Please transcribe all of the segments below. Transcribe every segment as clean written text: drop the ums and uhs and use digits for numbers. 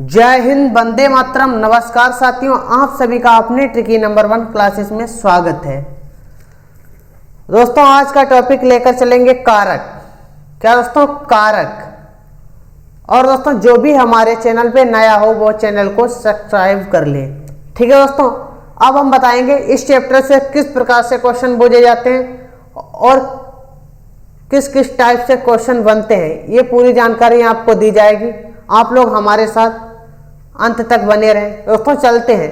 जय हिंद, वंदे मातरम। नमस्कार साथियों, आप सभी का अपने ट्रिकी नंबर 1 क्लासेस में स्वागत है। दोस्तों आज का टॉपिक लेकर चलेंगे कारक। क्या दोस्तों? कारक। और दोस्तों जो भी हमारे चैनल पे नया हो वो चैनल को सब्सक्राइब कर ले। ठीक है दोस्तों, अब हम बताएंगे इस चैप्टर से किस प्रकार से क्वेश्चन पूछे जाते हैं और किस किस टाइप से क्वेश्चन बनते हैं, ये पूरी जानकारी आपको दी जाएगी। आप लोग हमारे साथ अंत तक बने रहें। दोस्तों चलते हैं।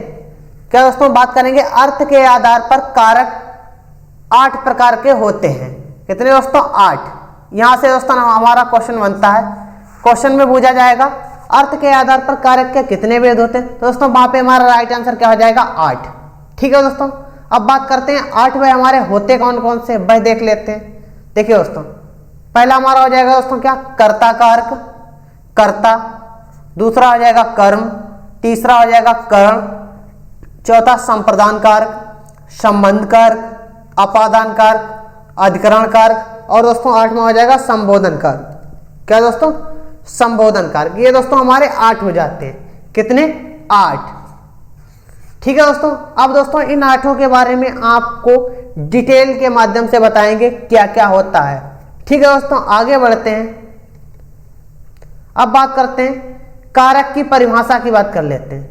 क्या दोस्तों बात करेंगे अर्थ के आधार पर कारक 8 प्रकार के होते हैं। कितने दोस्तों? 8। यहां से दोस्तों हमारा क्वेश्चन बनता है। क्वेश्चन में पूछा जाएगा अर्थ के आधार पर कारक के कितने भेद होते हैं। तो दोस्तों वहां पे हमारा राइट आंसर क्या हो जाएगा? 8। ठीक है दोस्तों, अब बात करते हैं 8 वह हमारे होते कौन कौन से, वह देख लेते हैं। देखिए दोस्तों, पहला हमारा हो जाएगा दोस्तों क्या? कर्ता कारक, कर्ता। दूसरा हो जाएगा कर्म, तीसरा हो जाएगा करण, चौथा संप्रदान कारक, संबंध कारक, अपादान कारक, अधिकरण कारक और दोस्तों 8वां हो जाएगा संबोधन कारक। क्या दोस्तों? संबोधन कारक। ये दोस्तों हमारे 8 हो जाते हैं। कितने? 8। ठीक है दोस्तों, अब दोस्तों इन 8 के बारे में आपको डिटेल के माध्यम से बताएंगे क्या क्या होता है। ठीक है दोस्तों, आगे बढ़ते हैं। अब बात करते हैं कारक की परिभाषा की बात कर लेते हैं।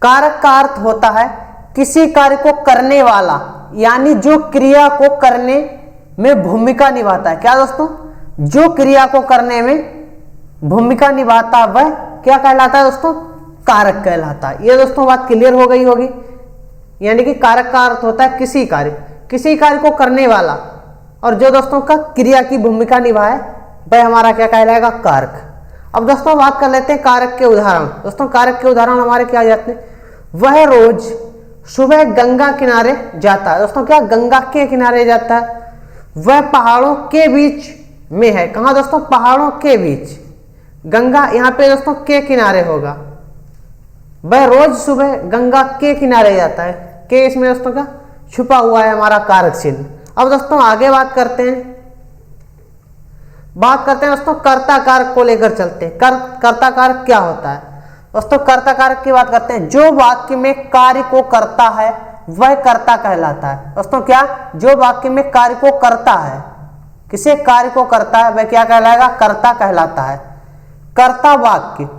कारक का अर्थ होता है किसी कार्य को करने वाला, यानी जो क्रिया को करने में भूमिका निभाता है। क्या दोस्तों? जो क्रिया को करने में भूमिका निभाता है वह क्या कहलाता है दोस्तों? कारक कहलाता है। ये दोस्तों बात क्लियर हो गई होगी। यानी कि कारक का अर्थ होता है किसी कार्य को करने वाला और जो दोस्तों का क्रिया की भूमिका निभाए वह हमारा क्या कहलाएगा? कारक। अब दोस्तों बात कर लेते हैं कारक के उदाहरण। दोस्तों कारक के उदाहरण हमारे क्या जाते हैं? वह रोज सुबह गंगा किनारे जाता है। दोस्तों क्या? गंगा के किनारे जाता है। वह पहाड़ों के बीच में है। कहाँ दोस्तों? पहाड़ों के बीच। गंगा यहाँ पे दोस्तों के किनारे होगा। वह रोज सुबह गंगा के किनारे जाता है। के इसमें दोस्तों क्या छुपा हुआ है हमारा कारक चिन्ह। अब दोस्तों आगे बात करते हैं दोस्तों कर्ता कारक को लेकर चलते हैं। कर्ता कारक क्या होता है दोस्तों? कर्ता कारक की बात करते हैं। जो वाक्य में कार्य को करता है वह कर्ता कहलाता है। दोस्तों क्या? जो वाक्य में कार्य को करता है, किसे कार्य को करता है वह क्या कहलाएगा? कर्ता कहलाता है। कर्ता वाक्य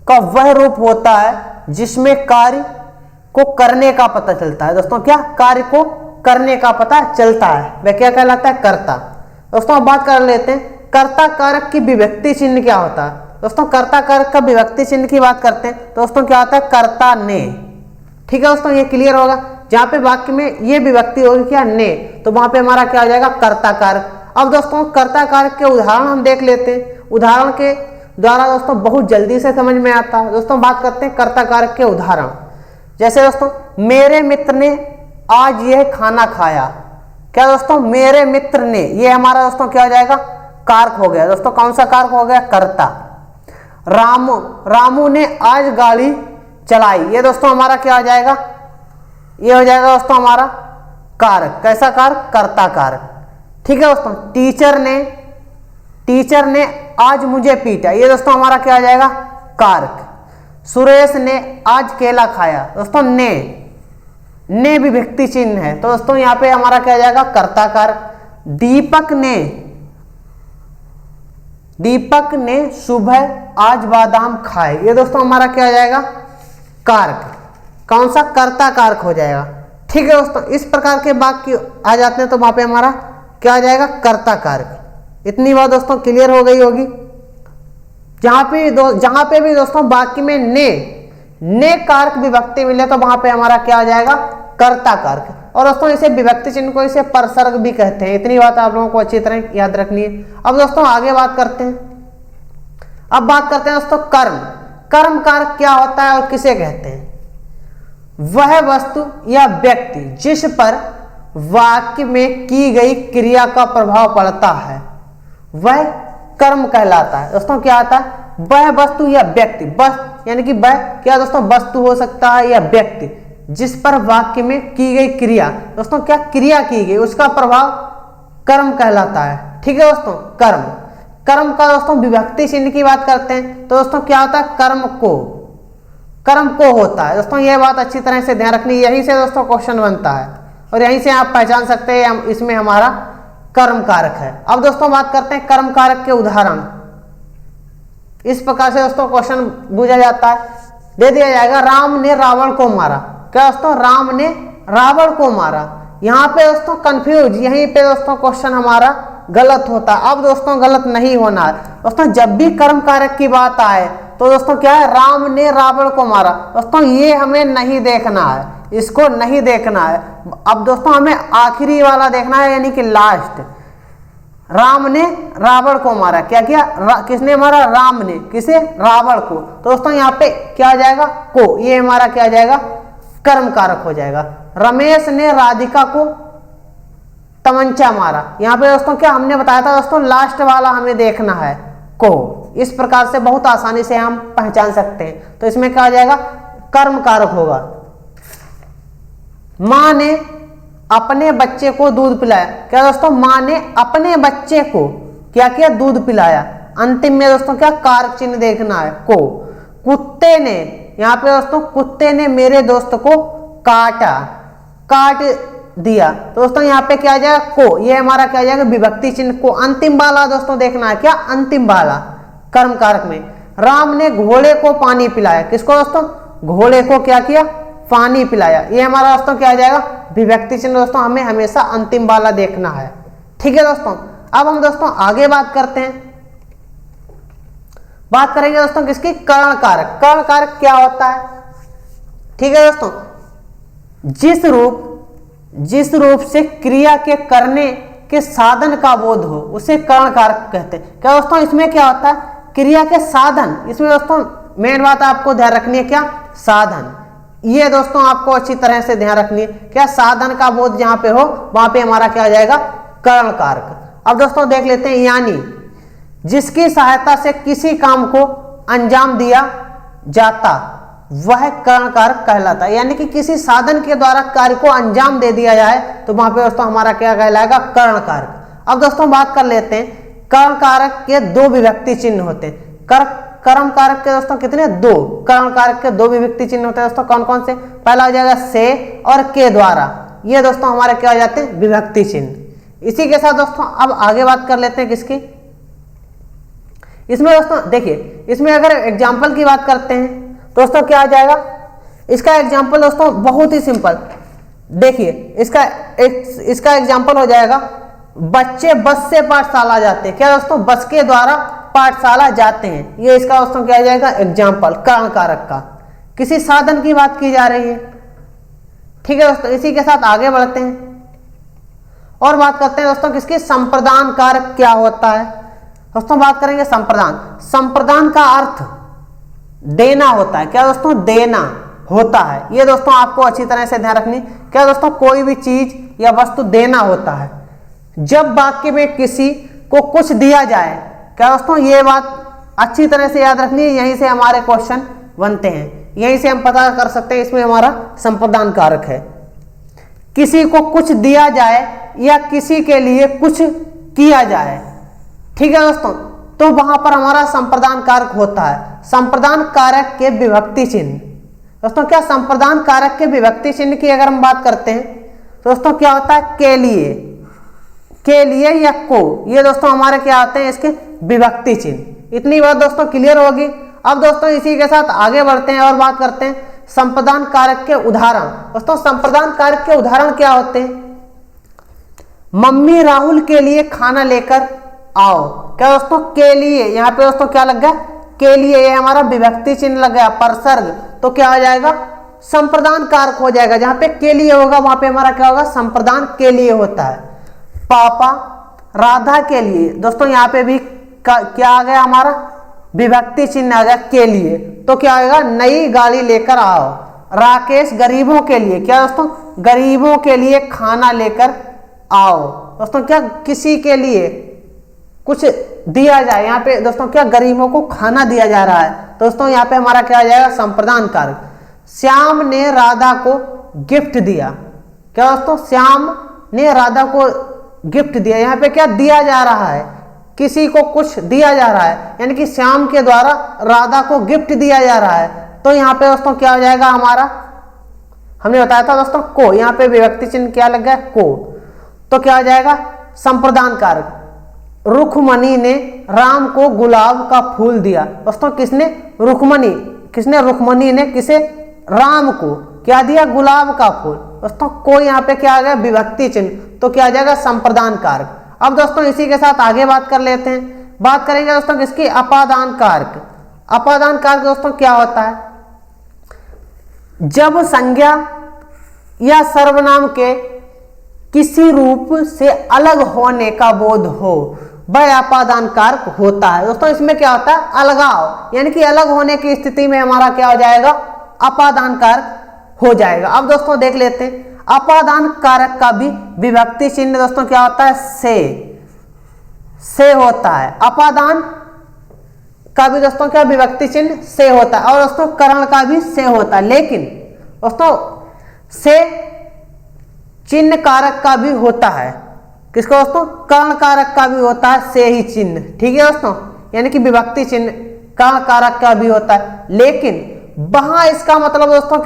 का वह रूप होता है जिसमें कार्य को करने का पता चलता है। दोस्तों क्या? कार्य को करने का पता चलता है वह क्या कहलाता है? कर्ता। दोस्तों अब बात कर लेते हैं कर्ता कारक की विभक्ति चिन्ह क्या होता है। दोस्तों कर्ता कारक का विभक्ति चिन्ह की बात करते हैं तो दोस्तों क्या होता है? कर्ता ने। ठीक है दोस्तों, ये क्लियर होगा। जहां पे वाक्य में ये विभक्ति होगी क्या? ने, तो वहां पे हमारा क्या हो जाएगा? कर्ता कारक। अब दोस्तों कर्ता कारक के उदाहरण हम देख लेते हैं। उदाहरण के द्वारा दोस्तों बहुत जल्दी से समझ में आता है। दोस्तों बात करते हैं कर्ता कारक के उदाहरण। जैसे दोस्तों मेरे मित्र ने आज यह खाना खाया। क्या दोस्तों? मेरे मित्र ने, ये हमारा दोस्तों क्या हो जाएगा? कारक हो गया। दोस्तों कौन सा कारक हो गया? कर्ता। रामू ने आज गाड़ी चलाई। ये दोस्तों हमारा क्या हो जाएगा? ये हो जाएगा दोस्तों हमारा कारक। कैसा कारक? कर्ता कारक। ठीक है दोस्तों, टीचर ने आज मुझे पीटा। ये दोस्तों हमारा क्या हो जाएगा? कारक। सुरेश ने आज केला खाया। दोस्तों ने विभक्ति चिन्ह है तो दोस्तों यहाँ पे हमारा क्या हो जाएगा? कर्ता कारक। दीपक ने सुबह आज बादाम खाए। ये दोस्तों हमारा क्या हो जाएगा? कारक। कौन सा? कर्ता कारक हो जाएगा। ठीक है दोस्तों, इस प्रकार के वाक्य आ जाते हैं तो वहां पे हमारा क्या आ जाएगा? कर्ता कारक। इतनी बात दोस्तों क्लियर हो गई होगी। जहां पे भी दोस्तों वाक्य में ने कारक विभक्ति मिले तो वहां पे हमारा क्या आ जाएगा? कर्ता कारक। और दोस्तों इसे विभक्ति चिन्ह को इसे परसर्ग भी कहते हैं। इतनी बात आप लोगों को अच्छी तरह याद रखनी है। अब दोस्तों आगे बात करते हैं। अब बात करते हैं दोस्तों कर्म। कर्म कारक क्या होता है और किसे कहते हैं? वह वस्तु या व्यक्ति जिस पर वाक्य में की गई क्रिया का प्रभाव पड़ता है वह कर्म कहलाता है। दोस्तों क्या आता है? वह वस्तु या व्यक्ति, बस यानी कि वह क्या दोस्तों वस्तु हो सकता है या व्यक्ति जिस पर वाक्य में की गई क्रिया, दोस्तों क्या क्रिया की गई, उसका प्रभाव कर्म कहलाता है। ठीक है दोस्तों, कर्म। कर्म का दोस्तों विभक्ति चिन्ह की बात करते हैं तो दोस्तों क्या होता है, कर्म को होता है। दोस्तों ये बात अच्छी तरह से ध्यान रखनी, यहीं से दोस्तों क्वेश्चन बनता है और यहीं से आप पहचान सकते हैं इसमें हमारा कर्म कारक है। अब दोस्तों बात करते हैं कर्म कारक के उदाहरण। इस प्रकार से दोस्तों क्वेश्चन पूछा जाता है, दे दिया जाएगा राम ने रावण को मारा। क्या दोस्तों, राम ने रावण को मारा। यहाँ पे दोस्तों कंफ्यूज, यहीं पे दोस्तों क्वेश्चन हमारा गलत होता है। अब दोस्तों गलत नहीं होना है दोस्तों, जब भी कर्म कारक की बात आए तो दोस्तों क्या है, राम ने रावण को मारा। दोस्तों ये हमें नहीं देखना है, इसको नहीं देखना है। अब दोस्तों हमें आखिरी वाला देखना है, यानी कि लास्ट। राम ने रावण को मारा, क्या किया, किसने मारा, राम ने, किसे, रावण को। तो दोस्तों यहाँ पे क्या आ जाएगा, को, ये हमारा क्या आ जाएगा, कर्म कारक हो जाएगा। रमेश ने राधिका को तमंचा मारा। यहाँ पे दोस्तों क्या हमने बताया था दोस्तों, लास्ट वाला हमें देखना है, को। इस प्रकार से बहुत आसानी से हम पहचान सकते हैं। तो इसमें क्या आ जाएगा, कर्म कारक होगा। मां ने अपने बच्चे को दूध पिलाया। क्या दोस्तों, मां ने अपने बच्चे को क्या किया, दूध पिलाया। अंतिम में दोस्तों क्या कारक चिन्ह देखना है, को। कुत्ते ने, यहाँ पे दोस्तों कुत्ते ने मेरे दोस्त को काट दिया। तो दोस्तों यहाँ पे क्या आ जाएगा, को, ये हमारा क्या आ जाएगा, विभक्ति चिन्ह को। अंतिम वाला दोस्तों देखना है, क्या, अंतिम वाला कर्म कारक में। राम ने घोड़े को पानी पिलाया। किसको दोस्तों, घोड़े को क्या किया, पानी पिलाया। ये हमारा दोस्तों क्या आ जाएगा, विभक्ति चिन्ह। दोस्तों हमें हमेशा अंतिम वाला देखना है। ठीक है दोस्तों, अब हम दोस्तों आगे बात करते हैं, बात करेंगे दोस्तों किसकी, कर्ण कारक। कर्ण कारक क्या होता है, ठीक है दोस्तों, जिस रूप से क्रिया के करने के साधन का बोध हो उसे कर्ण कारक कहते हैं। क्या दोस्तों, इसमें क्या होता है, क्रिया के साधन। इसमें दोस्तों मेन बात आपको ध्यान रखनी है, क्या, साधन। ये दोस्तों आपको अच्छी तरह से ध्यान रखनी है, क्या, साधन का बोध जहां पे हो वहां पे हमारा क्या आ जाएगा, कर्ण कारक। अब दोस्तों देख लेते हैं, यानी जिसकी सहायता से किसी काम को अंजाम दिया जाता वह कर्ण कारक कहलाता है। यानी कि किसी साधन के द्वारा कार्य को अंजाम दे दिया जाए तो वहां पे दोस्तों हमारा क्या कहलाएगा, कर्ण कारक। अब दोस्तों बात कर लेते हैं, कर्ण कारक के दो विभक्ति चिन्ह होते हैं। कर्म कारक के दोस्तों कितने, दो। कर्ण कारक के दो विभक्ति चिन्ह होते हैं दोस्तों, कौन कौन से, पहला हो जाएगा से और के द्वारा। ये दोस्तों हमारे क्या हो जाते हैं, विभक्ति चिन्ह। इसी के साथ दोस्तों अब आगे बात कर लेते हैं किसकी, इसमें दोस्तों देखिए, इसमें अगर एग्जाम्पल की बात करते हैं दोस्तों क्या आ जाएगा, इसका एग्जाम्पल दोस्तों बहुत ही सिंपल। देखिए इसका एग्जाम्पल हो जाएगा, बच्चे बस से पाठशाला जाते हैं। क्या दोस्तों, बस के द्वारा पाठशाला जाते हैं। ये इसका दोस्तों क्या आ जाएगा, एग्जाम्पल कर्ण कारक का। किसी साधन की बात की जा रही है। ठीक है दोस्तों, इसी के साथ आगे बढ़ते हैं और बात करते हैं दोस्तों किसकी, संप्रदान कारक क्या होता है। दोस्तों बात करेंगे संप्रदान। संप्रदान का अर्थ देना होता है। क्या दोस्तों, देना होता है। ये दोस्तों आपको अच्छी तरह से ध्यान रखनी। क्या दोस्तों, कोई भी चीज या वस्तु देना होता है। जब वाक्य में किसी को कुछ दिया जाए, क्या दोस्तों, ये बात अच्छी तरह से याद रखनी है, यहीं से हमारे क्वेश्चन बनते हैं, यहीं से हम पता कर सकते हैं इसमें हमारा संप्रदान कारक है। किसी को कुछ दिया जाए या किसी के लिए कुछ किया जाए, ठीक है दोस्तों, तो वहां पर हमारा संप्रदान कारक होता है। संप्रदान कारक के विभक्ति चिन्ह दोस्तों, क्या, संप्रदान कारक के विभक्ति चिन्ह की अगर हम बात करते हैं दोस्तों क्या होता है, के लिए या को। ये दोस्तों हमारे क्या आते हैं, इसके विभक्ति चिन्ह। इतनी बात दोस्तों क्लियर होगी। अब दोस्तों इसी के साथ आगे बढ़ते हैं और बात करते हैं संप्रदान कारक के उदाहरण। दोस्तों संप्रदान कारक के उदाहरण क्या होते हैं, मम्मी राहुल के लिए खाना लेकर आओ। क्या दोस्तों, के लिए, यहाँ पे दोस्तों क्या लग गया, के लिए, ये हमारा विभक्ति चिन्ह लग गया, परसर्ग, तो क्या आ जाएगा, संप्रदान कारक हो जाएगा। जहां पे के लिए होगा वहां पे हमारा क्या होगा, संप्रदान के लिए होता है। पापा राधा के लिए, दोस्तों यहाँ पे भी क्या आ गया, हमारा विभक्ति चिन्ह आ गया के लिए, तो क्या आएगा, नई गाड़ी लेकर आओ। राकेश गरीबों के लिए, क्या दोस्तों, गरीबों के लिए खाना लेकर आओ। दोस्तों क्या, किसी के लिए कुछ दिया जाए, यहाँ पे दोस्तों क्या, गरीबों को खाना दिया जा रहा है, दोस्तों यहाँ पे हमारा क्या आ जाएगा, संप्रदान कारक। श्याम ने राधा को गिफ्ट दिया। क्या दोस्तों, श्याम ने राधा को गिफ्ट दिया, यहाँ पे क्या दिया जा रहा है, किसी को कुछ दिया जा रहा है, यानी कि श्याम के द्वारा राधा को गिफ्ट दिया जा रहा है, तो यहाँ पे दोस्तों क्या हो जाएगा हमारा, हमने बताया था दोस्तों को, यहाँ पे विभक्ति चिन्ह क्या लग गया को, तो क्या हो जाएगा संप्रदान कारक। रुक्मणी ने राम को गुलाब का फूल दिया। दोस्तों किसने, रुक्मणी, किसने, रुक्मणी ने किसे, राम को क्या दिया, गुलाब का फूल। दोस्तों को यहाँ पे क्या आ गया, विभक्ति चिन्ह, तो क्या आ जाएगा संप्रदान कारक। अब दोस्तों इसी के साथ आगे बात कर लेते हैं, बात करेंगे दोस्तों किसकी, अपादान कारक। अपादान कारक दोस्तों क्या होता है, जब संज्ञा या सर्वनाम के किसी रूप से अलग होने का बोध हो, वह अपादान कारक होता है। दोस्तों इसमें क्या होता है, अलगाव, यानी कि अलग होने की स्थिति में हमारा क्या हो जाएगा, अपादान कारक हो जाएगा। अब दोस्तों देख लेते हैं, अपादान कारक का भी विभक्ति चिन्ह दोस्तों क्या होता है, से होता है। अपादान का भी दोस्तों क्या विभक्ति चिन्ह से होता है, और दोस्तों करण का भी से होता है, लेकिन दोस्तों से चिन्ह कारक का भी होता है। किसका दोस्तों, कर्ण कारक का भी होता है से ही चिन्ह, ठीक है दोस्तों, यानी कि विभक्ति चिन्ह कर्ण कारक का भी होता है, लेकिन वहां इसका मतलब दोस्तों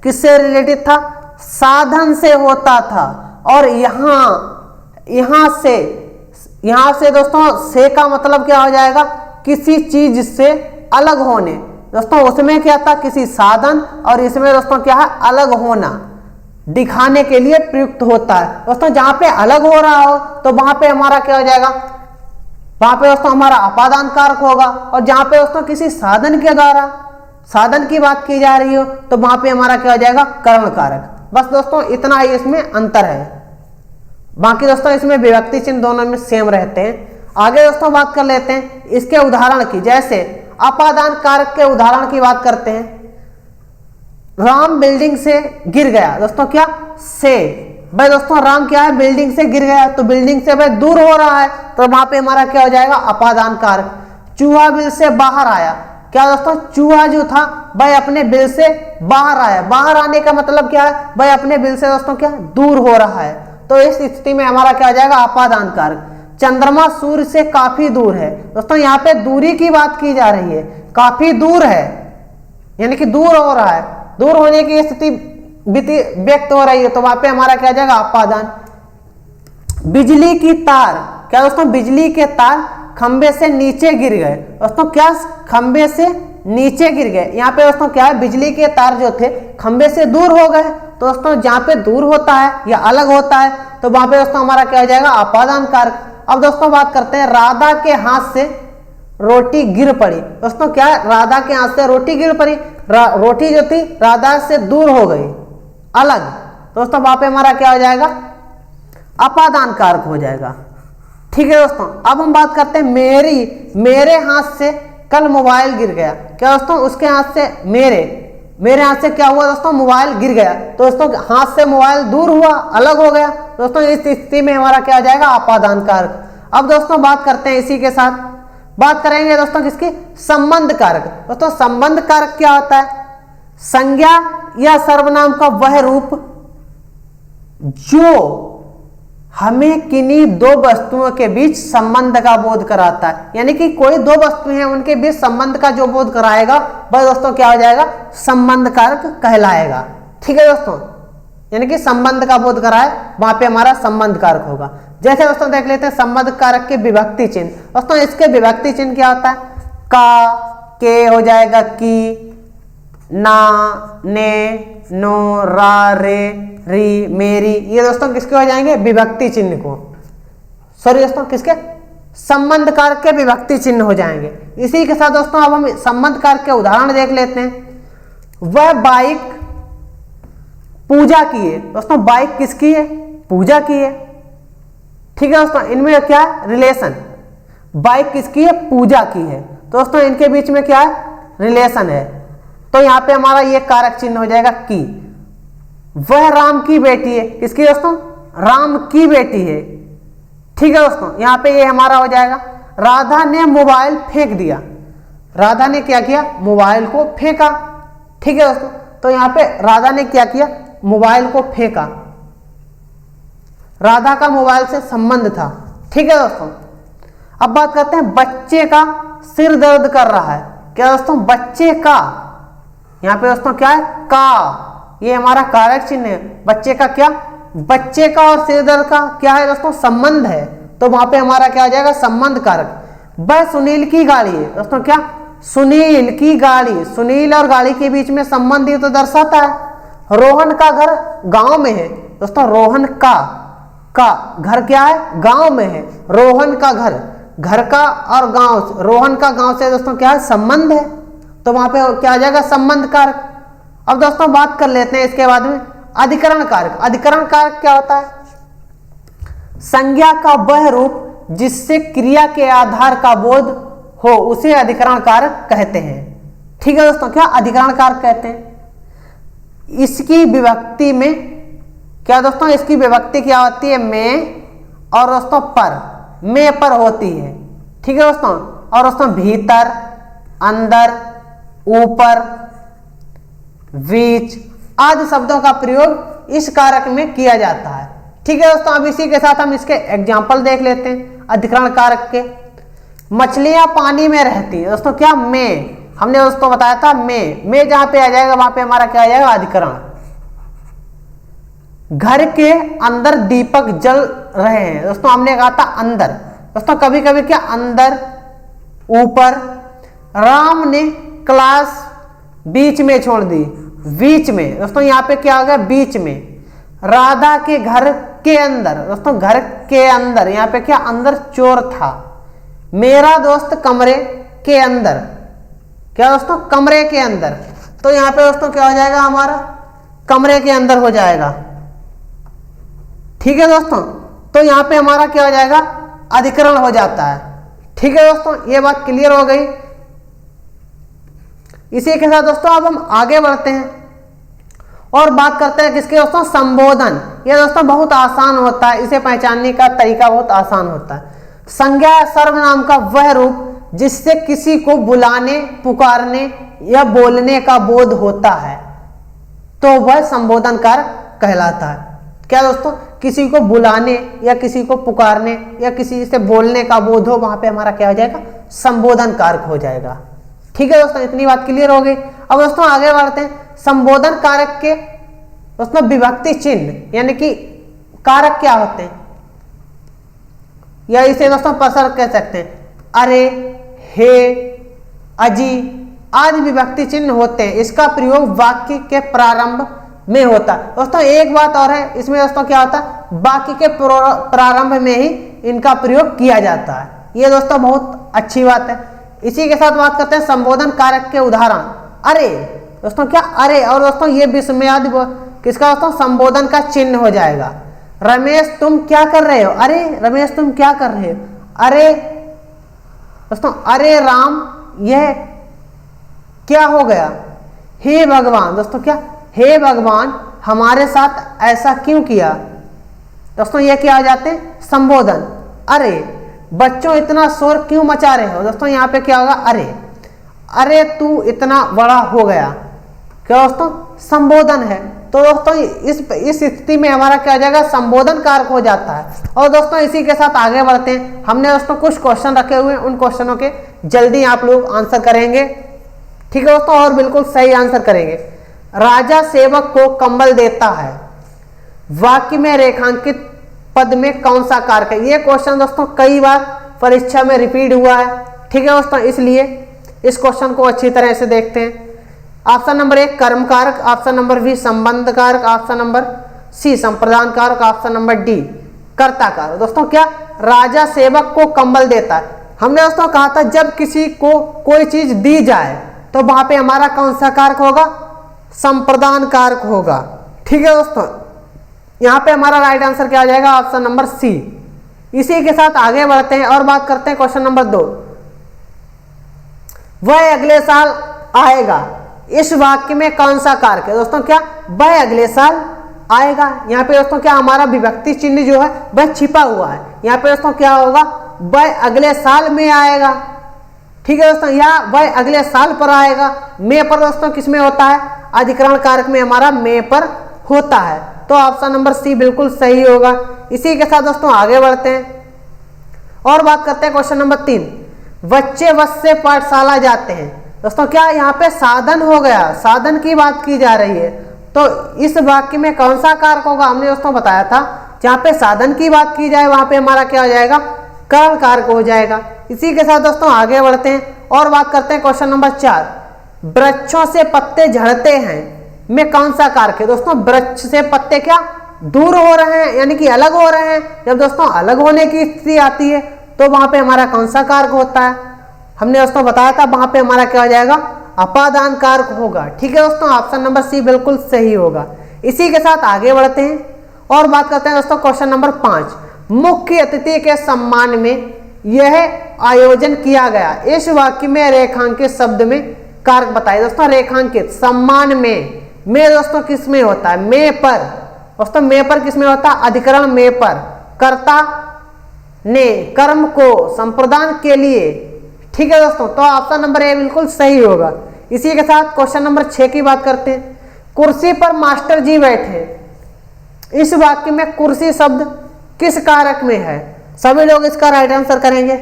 किससे रिलेटेड था, साधन से होता था, और यहां से दोस्तों से का मतलब क्या हो जाएगा, किसी चीज से अलग होने। दोस्तों उसमें क्या था, किसी साधन, और इसमें दोस्तों क्या है, अलग होना दिखाने के लिए प्रयुक्त होता है। दोस्तों जहां पे अलग हो रहा हो तो वहां पे हमारा क्या हो जाएगा, वहां पे दोस्तों हमारा अपादान कारक होगा, और जहां पे दोस्तों किसी साधन के द्वारा साधन की बात की जा रही हो तो वहां पे हमारा क्या हो जाएगा, कर्ण कारक। बस दोस्तों इतना ही इसमें अंतर है, बाकी दोस्तों इसमें विभक्ति चिन्ह दोनों में सेम रहते हैं। आगे दोस्तों बात कर लेते हैं इसके उदाहरण की, जैसे अपादान कारक के उदाहरण की बात करते हैं। राम बिल्डिंग से गिर गया। दोस्तों क्या, से, भाई दोस्तों राम क्या है, बिल्डिंग से गिर गया, तो बिल्डिंग से भाई दूर हो रहा है, तो वहां पे हमारा क्या हो जाएगा, अपादान कारक। चूहा बिल से बाहर आया। क्या दोस्तों, चूहा जो था भाई अपने बिल से बाहर आया, बाहर आने का मतलब क्या है, भाई अपने बिल से दोस्तों क्या दूर हो रहा है, तो इस स्थिति में हमारा क्या हो जाएगा, अपादान कारक। चंद्रमा सूर्य से काफी दूर है। दोस्तों यहाँ पे दूरी की बात की जा रही है, काफी दूर है यानी कि दूर हो रहा है, दूर होने की स्थिति व्यक्त हो रही है, तो वहां पे हमारा क्या आ जाएगा, अपादान। बिजली की तार। क्या दोस्तों, बिजली के तार खंबे से नीचे गिर गए। दोस्तों क्या, खंबे से नीचे गिर गए, यहाँ पे दोस्तों क्या है, बिजली के तार जो थे खंबे से दूर हो गए। तो दोस्तों जहां पे दूर होता है या अलग होता है तो वहां पे दोस्तों हमारा क्या हो जाएगा, अपादान कारक। अब दोस्तों बात करते हैं, राधा के हाथ से रोटी गिर पड़ी। दोस्तों क्या, राधा के हाथ से रोटी गिर पड़ी, रोटी जो थी राधा से दूर हो गई, अलग, दोस्तों वहां पे हमारा क्या हो जाएगा, अपादान कारक हो जाएगा। ठीक है दोस्तों, अब हम बात करते हैं मेरे हाथ से कल मोबाइल गिर गया। क्या दोस्तों, उसके हाथ से मेरे हाथ से क्या हुआ दोस्तों, मोबाइल गिर गया, तो दोस्तों हाथ से मोबाइल दूर हुआ, अलग हो गया, दोस्तों इस स्थिति में हमारा क्या हो जाएगा, अपादान कारक। अब दोस्तों बात करते हैं, इसी के साथ बात करेंगे दोस्तों किसकी, संबंध कारक। दोस्तों संबंध कारक क्या होता है, संज्ञा या सर्वनाम का वह रूप जो हमें किन्हीं दो वस्तुओं के बीच संबंध का बोध कराता है, यानी कि कोई दो वस्तु हैं उनके बीच संबंध का जो बोध कराएगा वह दोस्तों क्या हो जाएगा, संबंध कारक कहलाएगा। ठीक है दोस्तों, यानी कि संबंध का बोध कराए वहां पे हमारा संबंध कारक होगा। जैसे दोस्तों देख लेते हैं संबंध कारक के विभक्ति चिन्ह। दोस्तों इसके विभक्ति चिन्ह क्या होता है, का, के हो जाएगा, की, ना, ने, नो, रा, रे, री, मेरी, ये दोस्तों किसके हो जाएंगे, विभक्ति चिन्ह को, सॉरी दोस्तों किसके, संबंध कारक के विभक्ति चिन्ह हो जाएंगे। इसी के साथ दोस्तों अब हम संबंध कारक के उदाहरण देख लेते हैं। वह बाइक पूजा की है। दोस्तों बाइक किसकी है, पूजा की है। ठीक है दोस्तों, इनमें क्या है, रिलेशन, बाइक किसकी है, पूजा की है, दोस्तों इनके बीच में क्या है, रिलेशन है, तो यहां पे हमारा ये कारक चिन्ह हो जाएगा की। वह राम की बेटी है, किसकी दोस्तों, राम की बेटी है। ठीक है दोस्तों, यहां पे ये हमारा हो जाएगा। राधा ने मोबाइल फेंक दिया। राधा ने क्या किया, मोबाइल को फेंका। ठीक है दोस्तों, तो यहां पे राधा ने क्या किया, मोबाइल को फेंका, राधा का मोबाइल से संबंध था। ठीक है दोस्तों, अब बात करते हैं बच्चे का सिर दर्द कर रहा है। क्या दोस्तों, बच्चे का, यहाँ पे दोस्तों क्या है, का, ये हमारा कारक चिन्ह है। बच्चे का क्या, बच्चे का और सिर दर्द का क्या है दोस्तों, संबंध है, तो वहां पे हमारा क्या आ जाएगा, संबंध कारक। वह सुनील की गाड़ी है दोस्तों, क्या, सुनील की गाड़ी, सुनील और गाड़ी के बीच में संबंध ये तो दर्शाता है। रोहन का घर गांव में है दोस्तों, रोहन का घर क्या है, गांव में है। रोहन का घर का और गांव, रोहन का गांव से दोस्तों क्या है, संबंध है, तो वहां पे क्या आ जाएगा, संबंध कारक। अब दोस्तों बात कर लेते हैं इसके बाद में अधिकरण कारक। अधिकरण कारक क्या होता है, संज्ञा का वह रूप जिससे क्रिया के आधार का बोध हो उसे अधिकरण कारक कहते हैं। ठीक है दोस्तों, क्या अधिकरण कारक कहते हैं। इसकी विभक्ति में क्या दोस्तों, इसकी विभक्ति क्या होती है, में और दोस्तों पर, में पर होती है। ठीक है दोस्तों, और दोस्तों भीतर, अंदर, ऊपर, बीच आदि शब्दों का प्रयोग इस कारक में किया जाता है। ठीक है दोस्तों, अब इसी के साथ हम इसके एग्जाम्पल देख लेते हैं अधिकरण कारक के। मछलियां पानी में रहती है दोस्तों, क्या, में, हमने दोस्तों बताया था में जहां पे आ जाएगा वहां पे हमारा क्या आ जाएगा, अधिकरण। घर के अंदर दीपक जल रहे हैं दोस्तों, हमने कहा था अंदर दोस्तों, कभी कभी क्या, अंदर, ऊपर। राम ने क्लास बीच में छोड़ दी, बीच में दोस्तों, यहाँ पे क्या हो गया, बीच में। राधा के घर के अंदर दोस्तों, घर के अंदर, यहाँ पे क्या, अंदर चोर था। मेरा दोस्त कमरे के अंदर, क्या दोस्तों, कमरे के अंदर, तो यहाँ पे दोस्तों क्या हो जाएगा, हमारा कमरे के अंदर हो जाएगा। ठीक है दोस्तों, तो यहाँ पे हमारा क्या हो जाएगा, अधिकरण हो जाता है। ठीक है दोस्तों, ये बात क्लियर हो गई। इसी के साथ दोस्तों अब हम आगे बढ़ते हैं और बात करते हैं किसके दोस्तों, संबोधन। ये दोस्तों बहुत आसान होता है, इसे पहचानने का तरीका बहुत आसान होता है। संज्ञा या सर्वनाम का वह रूप जिससे किसी को बुलाने, पुकारने या बोलने का बोध होता है, तो वह संबोधन कारक कहलाता है। क्या दोस्तों, किसी को बुलाने या किसी को पुकारने या किसी से बोलने का बोध हो, वहां पे हमारा क्या हो जाएगा, संबोधन कारक हो जाएगा। ठीक है दोस्तों, इतनी बात क्लियर हो गई। अब दोस्तों आगे बढ़ते हैं। संबोधन कारक के दोस्तों विभक्ति चिन्ह यानी कि कारक क्या होते हैं, या इसे दोस्तों प्रसर कह सकते हैं। अरे, हे, अजी आदि विभक्ति चिन्ह होते हैं। इसका प्रयोग वाक्य के प्रारंभ में होता है। दोस्तों एक बात और है, इसमें दोस्तों क्या होता है, वाक्य के प्रारंभ में ही इनका प्रयोग किया जाता है। ये दोस्तों बहुत अच्छी बात है। इसी के साथ बात करते हैं संबोधन कारक के उदाहरण। अरे दोस्तों क्या, अरे, और दोस्तों ये विस्मयादि किसका दोस्तों, संबोधन का चिन्ह हो जाएगा। रमेश तुम क्या कर रहे हो, अरे रमेश तुम क्या कर रहे हो। अरे दोस्तों, अरे राम यह क्या हो गया। हे भगवान दोस्तों क्या, हे भगवान हमारे साथ ऐसा क्यों किया। दोस्तों ये क्या आ जाते हैं, संबोधन। अरे बच्चों इतना शोर क्यों मचा रहे हो। दोस्तों यहाँ पे क्या होगा, अरे, अरे तू इतना बड़ा हो गया। क्या दोस्तों, संबोधन है। तो दोस्तों इस स्थिति में हमारा क्या हो जाएगा, संबोधन कारक हो जाता है। और दोस्तों इसी के साथ आगे बढ़ते हैं। हमने दोस्तों कुछ क्वेश्चन रखे हुए हैं, उन क्वेश्चनों के जल्दी आप लोग आंसर करेंगे। ठीक है दोस्तों, और बिल्कुल सही आंसर करेंगे। राजा सेवक को कंबल देता है, वाक्य में रेखांकित पद में कौन सा कारक है। ये क्वेश्चन दोस्तों कई बार परीक्षा में रिपीट हुआ है। ठीक है दोस्तों, इसलिए इस क्वेश्चन को अच्छी तरह से देखते हैं। ऑप्शन नंबर 1 कर्म कारक, ऑप्शन नंबर बी संबंध कारक, ऑप्शन नंबर सी संप्रदान कारक, ऑप्शन नंबर डी कर्ता कारक। दोस्तों क्या, राजा सेवक को कंबल देता है। हमने दोस्तों कहा था जब किसी को कोई चीज दी जाए तो वहां पे हमारा कौन सा कारक होगा, संप्रदान कारक होगा। ठीक है दोस्तों, यहाँ पे हमारा राइट आंसर क्या आ जाएगा, ऑप्शन नंबर सी। इसी के साथ आगे बढ़ते हैं और बात करते हैं क्वेश्चन नंबर 2। वह अगले साल आएगा, इस वाक्य में कौन सा कारक है। दोस्तों क्या, वह अगले साल आएगा। यहाँ पे दोस्तों क्या, हमारा विभक्ति चिन्ह जो है वह छिपा हुआ है। यहाँ पे दोस्तों क्या होगा, वह अगले साल में आएगा। ठीक है दोस्तों, या वह अगले साल पर आएगा। में पर दोस्तों किस में होता है, अधिकरण कारक में हमारा में पर होता है। तो ऑप्शन नंबर सी बिल्कुल सही होगा। इसी के साथ दोस्तों आगे बढ़ते हैं और बात करते हैं क्वेश्चन नंबर 3, बच्चे बस से पाठशाला जाते हैं। दोस्तों क्या यहाँ पे साधन हो गया, साधन की बात की जा रही है, तो इस वाक्य में कौन सा कारक होगा, हमने दोस्तों बताया था जहाँ पे साधन की बात की जाए वहां पे हमारा क्या हो जाएगा, कर्ण कारक हो जाएगा। इसी के साथ दोस्तों आगे बढ़ते हैं और बात करते हैं क्वेश्चन नंबर 4, वृक्षों से पत्ते झड़ते हैं में कौन सा कारक है। दोस्तों वृक्ष से पत्ते क्या दूर हो रहे हैं, यानी कि अलग हो रहे हैं। जब दोस्तों अलग होने की स्थिति आती है तो वहां पे हमारा कौन सा कारक होता है, हमने दोस्तों बताया था वहां पे हमारा क्या हो जाएगा, अपादान कारक होगा। ठीक है दोस्तों, ऑप्शन नंबर सी बिल्कुल सही होगा। इसी के साथ आगे बढ़ते हैं और बात करते हैं दोस्तों क्वेश्चन नंबर 5, मुख्य अतिथि के सम्मान में यह आयोजन किया गया। इस वाक्य में रेखांकित शब्द में कारक बताइए। दोस्तों रेखांकित सम्मान में दोस्तों किस में होता है, में पर। दोस्तों में पर किस में होता है, अधिकरण में पर, कर्ता ने कर्म को संप्रदान के लिए। ठीक है दोस्तों, तो ऑप्शन नंबर ए बिल्कुल सही होगा। इसी के साथ क्वेश्चन नंबर 6 की बात करते हैं, कुर्सी पर मास्टर जी बैठे। इस वाक्य में कुर्सी शब्द किस कारक में है, सभी लोग इसका राइट आंसर करेंगे।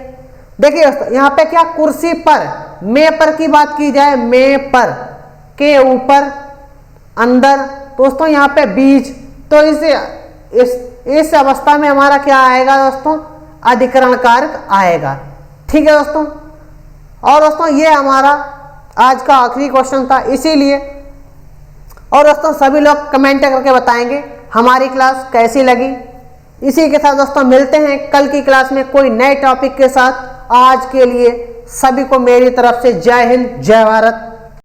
देखिए दोस्तों यहाँ पे क्या कुर्सी पर, में पर की बात की जाए, में पर के ऊपर अंदर, दोस्तों यहाँ पे बीच, तो इस अवस्था में हमारा क्या आएगा दोस्तों, अधिकरण कारक आएगा। ठीक है दोस्तों, और दोस्तों ये हमारा आज का आखिरी क्वेश्चन था, इसीलिए। और दोस्तों सभी लोग कमेंट करके बताएंगे हमारी क्लास कैसी लगी। इसी के साथ दोस्तों मिलते हैं कल की क्लास में कोई नए टॉपिक के साथ। आज के लिए सभी को मेरी तरफ से जय हिंद, जय भारत।